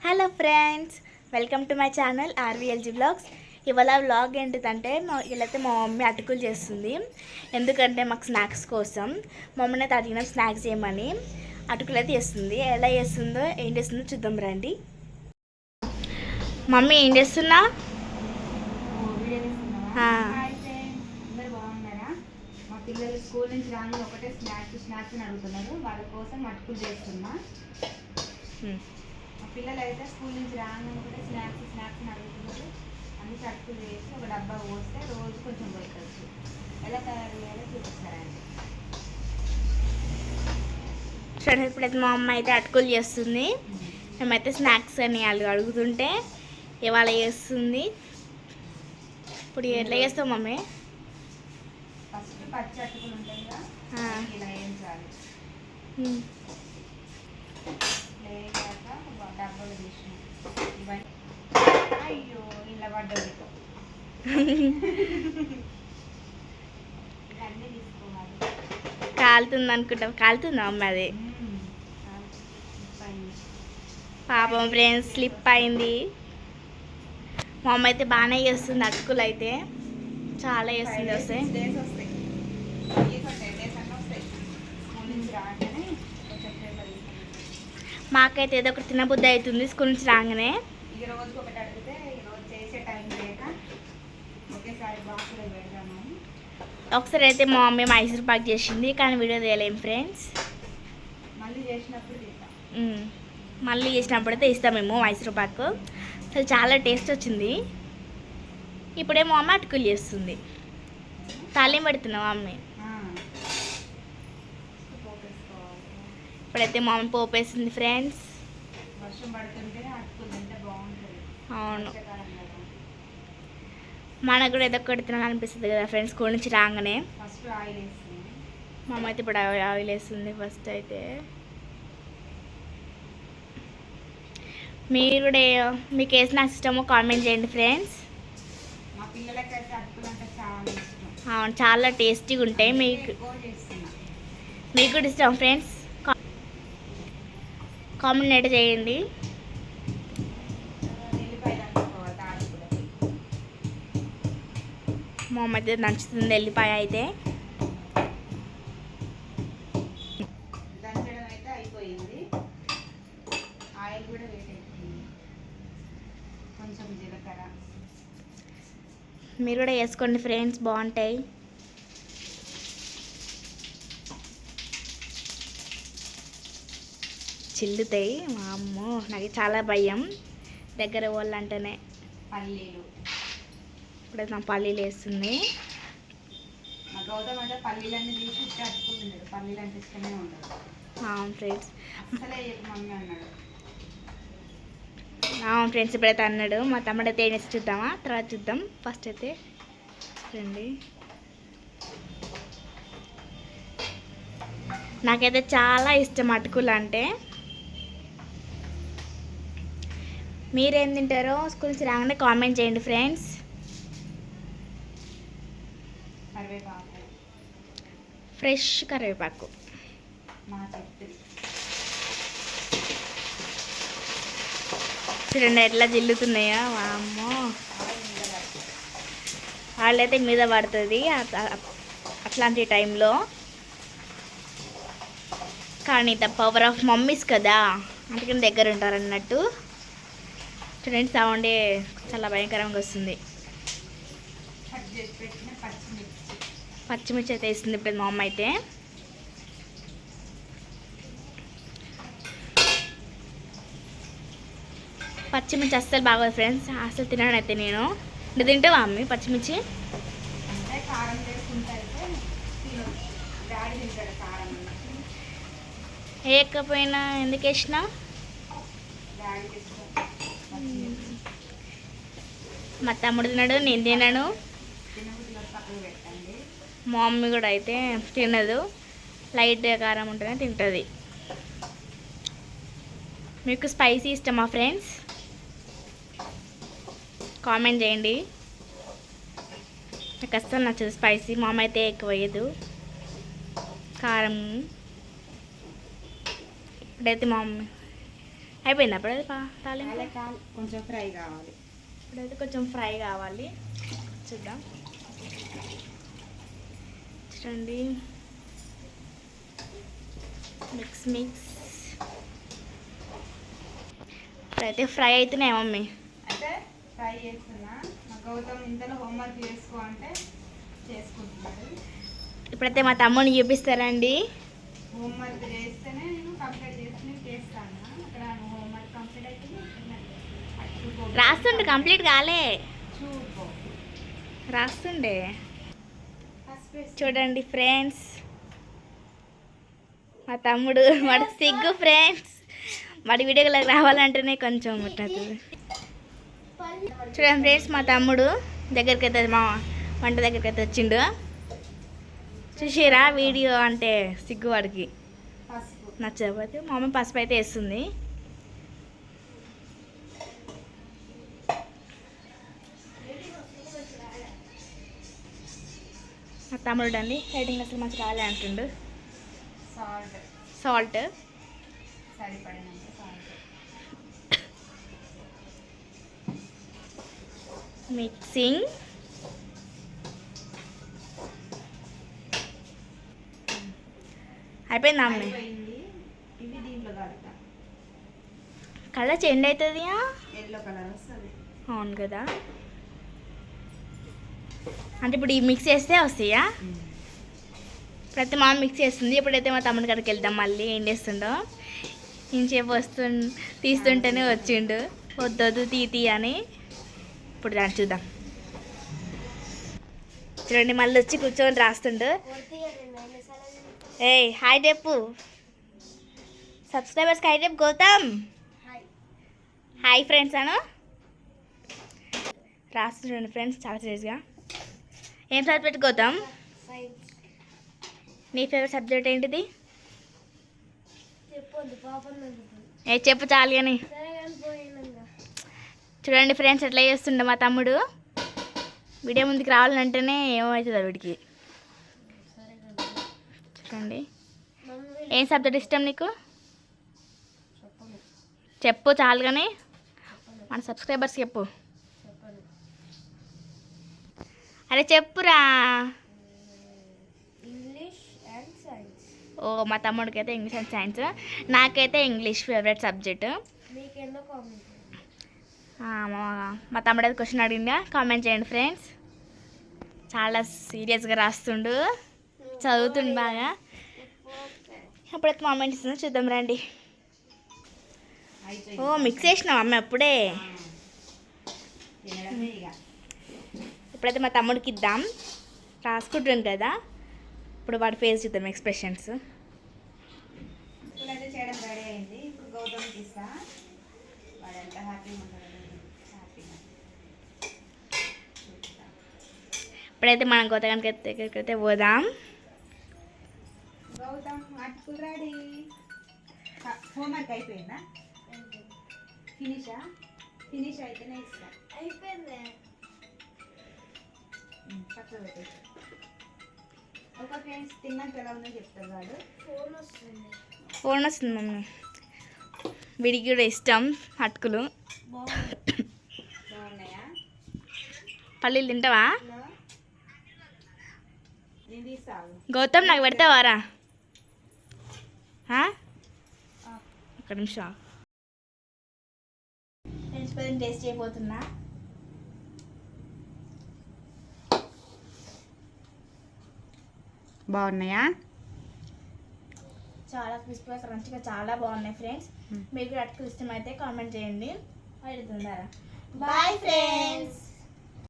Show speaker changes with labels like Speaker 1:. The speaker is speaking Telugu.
Speaker 1: Hello friends, welcome to my channel RVLG blogs. ఇవాళ వ్లాగ్ ఏంటిదంటే వీళ్ళైతే మా మమ్మీ అటుకులు చేస్తుంది. ఎందుకంటే మాకు స్నాక్స్ కోసం మమ్మీని అయితే అడిగిన స్నాక్స్ చేయమని అటుకులు అయితే చేస్తుంది. ఎలా చేస్తుందో ఏం చేస్తుందో చూద్దాం రండి. మమ్మీ ఏం చేస్తున్నా?
Speaker 2: పిల్లలు స్కూల్ నుంచి రాగానే ఒకటే స్నాక్స్ అని అడుగుతున్నారు. వాళ్ళ కోసం అటుకులు చేస్తున్నా. మా పిల్లలు అయితే స్కూల్ నుంచి రాగానే ఒకటే స్నాక్స్ అని అడుగుతున్నారు. అన్ని అటుకులు చేసి ఒక డబ్బా పోస్తే రోజు కొంచెం పోయవచ్చు. ఎలా తయారు చేయాలో చూపిస్తారండి.
Speaker 1: సరే, ఇప్పుడైతే మా అమ్మ అయితే అటుకులు చేస్తుంది. మేమైతే స్నాక్స్ అని వాళ్ళు అడుగుతుంటే ఇవాళ చేస్తుంది. ఇప్పుడు ఎట్లా చేస్తాం మమ్మీ?
Speaker 2: ఫస్ట్ పచ్చి అటుకులు ఉంటాయి కదా, ఇలా వేయించాలి. లేక డబ్బాలు తీసినాం. ఇవన్నీ అయ్యో ఇలా పడ్డది. ఇవన్నీ తీసుకోవాలి.
Speaker 1: కాలుతుంది అనుకుంటా. కాలుతుందా అమ్మ? అది పాపం ఫ్రెండ్స్, స్లిప్ అయింది. మా అమ్మ అయితే బాగానే చేస్తుంది. అటుకులు అయితే చాలా చేస్తుంది. వస్తాయి మాకైతే ఏదో ఒకటి తినబుద్ధి అవుతుంది స్కూల్ నుంచి రాగానే.
Speaker 2: ఈ రోజుకి ఒకటి అడిగితే ఈరోజు చేసే టైం లేక ఒకేసారి బాక్సులో పెడదామని.
Speaker 1: ఒకసారి అయితే మా మమ్మీ మైసూర్ పాక్ చేసింది, కానీ వీడియో తీయలేము ఫ్రెండ్స్.
Speaker 2: మళ్ళీ చేసినప్పుడు తీద్దాం.
Speaker 1: మళ్ళీ చేసినప్పుడైతే ఇస్తామేమో మైసూర్ పాక్. అసలు చాలా టేస్ట్ వచ్చింది. ఇప్పుడేమో అమ్మ అటుకులు చేస్తుంది. తాళం పెడుతున్నాం మమ్మీ. ఇప్పుడైతే మా మమ్మీ పోపేస్తుంది ఫ్రెండ్స్.
Speaker 2: వర్షం పడుతుంటే అటుకులు తింటే బాగుంటుంది.
Speaker 1: అవును, మనకు కూడా ఏదో ఒకటి తినాలనిపిస్తుంది కదా ఫ్రెండ్స్ స్కూల్ నుంచి రాగానే.
Speaker 2: ఫస్ట్ ఆయిల్ వేస్తుంది
Speaker 1: మా అమ్మ అయితే ఇప్పుడు ఆయిల్ వేస్తుంది ఫస్ట్ అయితే. మీరు కూడా మీకు ఏ స్నాక్స్ ఇష్టమో కామెంట్ చేయండి ఫ్రెండ్స్.
Speaker 2: మా పిల్లలకైతే అటుకులు అంటే చాలా ఇష్టం.
Speaker 1: అవును, చాలా టేస్టీగా ఉంటాయి. మీకు కూడా ఇష్టం ఫ్రెండ్స్? కామెంట్ అయితే చేయండి. మా అమ్మ అయితే నచ్చుతుంది ఎల్లిపాయ అయితే.
Speaker 2: దంచడం అయితే అయిపోయింది. ఆయిల్ కూడా వేసేస్తుంది. కొంచెం జీలకర్ర.
Speaker 1: మీరు కూడా వేసుకోండి ఫ్రెండ్స్, బాగుంటాయి. చిల్లుతాయి. మా అమ్మో, నాకు చాలా భయం దగ్గర వాళ్ళంటేనే.
Speaker 2: పల్లీలు.
Speaker 1: ఇప్పుడైతే నా పల్లీలు వేస్తుంది.
Speaker 2: మా గౌతమ్ అంటే పల్లీలన్నీ తీసి అట్టుకుంటున్నాడు. పల్లీలు అంటే ఇష్టమే ఉండదు.
Speaker 1: అవును ఫ్రెండ్స్,
Speaker 2: అసలే మమ్మీ అన్నాడు.
Speaker 1: అవును ఫ్రెండ్స్, ఇప్పుడైతే అన్నాడు. మా తమ్ముడు అయితే ఏం వేసి చూద్దామా, తర్వాత చూద్దాం. ఫస్ట్ అయితే రండి. నాకైతే చాలా ఇష్టం అటుకులు అంటే. మీరేం తింటారో స్కూల్ నుంచి రాగానే కామెంట్ చేయండి ఫ్రెండ్స్.
Speaker 2: కరివేపాకు,
Speaker 1: ఫ్రెష్ కరివేపాకు
Speaker 2: మా చెట్టు.
Speaker 1: చూడండి ఎట్లా జిల్లుతున్నాయో. అమ్మో, వాళ్ళైతే మీద పడుతుంది అట్లాంటి టైంలో. కానీ ద పవర్ ఆఫ్ మమ్మీస్ కదా, అందుకని దగ్గర ఉంటారు అన్నట్టు. చూడండి, సౌండే చాలా భయంకరంగా వస్తుంది. పచ్చిమిర్చి అయితే వేస్తుంది ఇప్పుడు మా అమ్మ అయితే. పచ్చిమిర్చి అస్సలు బాగోదు ఫ్రెండ్స్, అస్సలు తినను అయితే నేను. నువ్వు తింటావా మమ్మీ పచ్చిమిర్చి?
Speaker 2: అంటే కారం వేసుకుంటే అయితే డాడీ తింటాడు కారం.
Speaker 1: వేయకపోయినా ఎందుకు వేసినా?
Speaker 2: డాడీకి ఇష్టం.
Speaker 1: మా తమ్ముడు తినడు, నేను తినను.
Speaker 2: పక్కన పెట్టండి.
Speaker 1: మా మమ్మీ కూడా అయితే తినదు, లైట్ కారం ఉంటేనే తింటుంది. మీకు స్పైసీ ఇష్టమా ఫ్రెండ్స్? కామెంట్ చేయండి. నాకు అస్సలు నచ్చదు స్పైసీ. మా అమ్మ అయితే ఎక్కువ వేయదు కారం. ఇప్పుడైతే మా మమ్మీ అయిపోయింది అప్పుడు తాలింపు
Speaker 2: అలా కాదు, కొంచెం ఫ్రై కావాలి.
Speaker 1: ఇప్పుడైతే కొంచెం ఫ్రై కావాలి. చూద్దాం చూడండి. మిక్స్ ఇప్పుడైతే ఫ్రై అవుతున్నాయి మమ్మీ.
Speaker 2: అయితే ఫ్రై చేస్తున్నా. మా గౌతమ్ ఇంతలో హోంవర్క్ చేసుకో అంటే చేసుకుంటున్నాడు.
Speaker 1: ఇప్పుడైతే మా తమ్ముడిని చూపిస్తారండి.
Speaker 2: హోంవర్క్ చేస్తేనే నేను కంప్లీట్ చేసి చేస్తాను. అక్కడ హోంవర్క్ కంప్లీట్ అయితే
Speaker 1: రాస్తుండే, కంప్లీట్ కాలే,
Speaker 2: చూపో
Speaker 1: రాస్తుండే. చూడండి ఫ్రెండ్స్, మా తమ్ముడు వాడు సిగ్గు ఫ్రెండ్స్. వాడి వీడియోలోకి రావాలంటేనే కొంచెం ఉంటుంది. చూడండి ఫ్రెండ్స్, మా తమ్ముడు దగ్గరికి అయితే మా వంట దగ్గరికి అయితే వచ్చిండు. చూసిరా వీడియో అంటే సిగ్గు వాడికి
Speaker 2: పసుపు
Speaker 1: నచ్చకపోతే మా మమ్మీ పసుపు అయితే వేస్తుంది. మా తమ్ముడు అండి రైటింగ్ అసలు మంచి రాలే అంటుండు. సాల్ట్
Speaker 2: సరిపడినంత సాల్ట్.
Speaker 1: మిక్సింగ్. అయిపోయింది అమ్మ.
Speaker 2: అయిపోయింది. ఇవి దీంట్లో కలుపుతా.
Speaker 1: కలర్ చేంజ్ అవుతుంది.
Speaker 2: ఎల్లో కలర్ వస్తుంది.
Speaker 1: అవును కదా. అంటే ఇప్పుడు ఈ మిక్స్ చేస్తే వస్తాయా? ప్రతి మా మిక్స్ చేస్తుంది. ఇప్పుడైతే మా తమ్ముడి కాడికి వెళ్దాం. మళ్ళీ ఏం చేస్తుండో ఇంచేపు తీస్తుంటేనే వచ్చిండు. వద్దొద్దు తీ అని. ఇప్పుడు దాన్ని చూద్దాం. చూడండి మళ్ళీ వచ్చి కూర్చొని రాస్తుండు. ఏయ్ హాయ్ చెప్పు, సబ్స్క్రైబర్స్కి హాయ్ చెప్పు గౌతమ్. హాయ్ ఫ్రెండ్స్ అను. రాస్తుండండి ఫ్రెండ్స్ చాలా సీరియస్గా. ఏం సబ్జెక్ట్ గౌతమ్? నీ ఫేవరెట్ సబ్జెక్ట్ ఏంటిది? చెప్పు చాలు కానీ. చూడండి ఫ్రెండ్స్ ఎట్లా చేస్తుండే మా తమ్ముడు. వీడియో ముందుకు రావాలంటేనే ఏమవుతుంది వీడికి. చూడండి. ఏం సబ్జెక్ట్ ఇష్టం నీకు? చెప్పు చాలు కానీ, మన సబ్స్క్రైబర్స్ చెప్పు. అరే చెప్పురా. ఓ మా తమ్ముడికి అయితే ఇంగ్లీష్ అండ్ సైన్స్, నాకైతే ఇంగ్లీష్ ఫేవరెట్ సబ్జెక్ట్. మా తమ్ముడు అయితే క్వశ్చన్ అడిగిందా, కామెంట్ చేయండి ఫ్రెండ్స్. చాలా సీరియస్గా రాస్తుండు, చదువుతుండు బాగా. అప్పుడైతే కామెంట్ ఇస్తుందో చూద్దాం రండి. ఓ మిక్స్ చేసినావు అమ్మ అప్పుడే. ఇప్పుడైతే మా తమ్ముడికి ఇద్దాం. రాసుకుంటుంది కదా, ఇప్పుడు వాడి ఫేస్ చూద్దాం ఎక్స్ప్రెషన్స్.
Speaker 2: ఇప్పుడైతే చేయడం రెడీ అయింది. ఇప్పుడు గౌతమ్కి ఇస్తా. వాడు ఎంత హ్యాపీగా ఉంటాడు. హ్యాపీగా
Speaker 1: ఇప్పుడైతే మనం గౌతమ్కి దగ్గరికి అయితే పోదాం.
Speaker 2: గౌతమ్ అటుకులు రెడీ. హోంవర్క్ అయిపోయిందా? ఫినిష్ అయితేనే ఇస్తా. అయిపోయింది. పక్కన పెట్టేసి ఒక ఫ్రెండ్స్ తిన్నాక ఎలా ఉందో చెప్తారు. వాడు
Speaker 1: ఫోన్ వస్తుంది మమ్మీ. వీడికి కూడా ఇష్టం అటుకులు.
Speaker 2: బాగున్నాయా?
Speaker 1: పల్లీలు తింటావా
Speaker 2: నేను తీస్తాను.
Speaker 1: గౌతమ్? నాకు పెడతావారా? ఒక్క నిమిషం ఫ్రెండ్స్, టేస్ట్ చేయబోతున్నా.
Speaker 2: బాగున్నాయా?
Speaker 1: చాలా క్రిస్పీగా క్రంచిగా చాలా బాగున్నాయి ఫ్రెండ్స్. మీకు అటుకులు ఇష్టమైతే కామెంట్ చేయండి. Bye friends.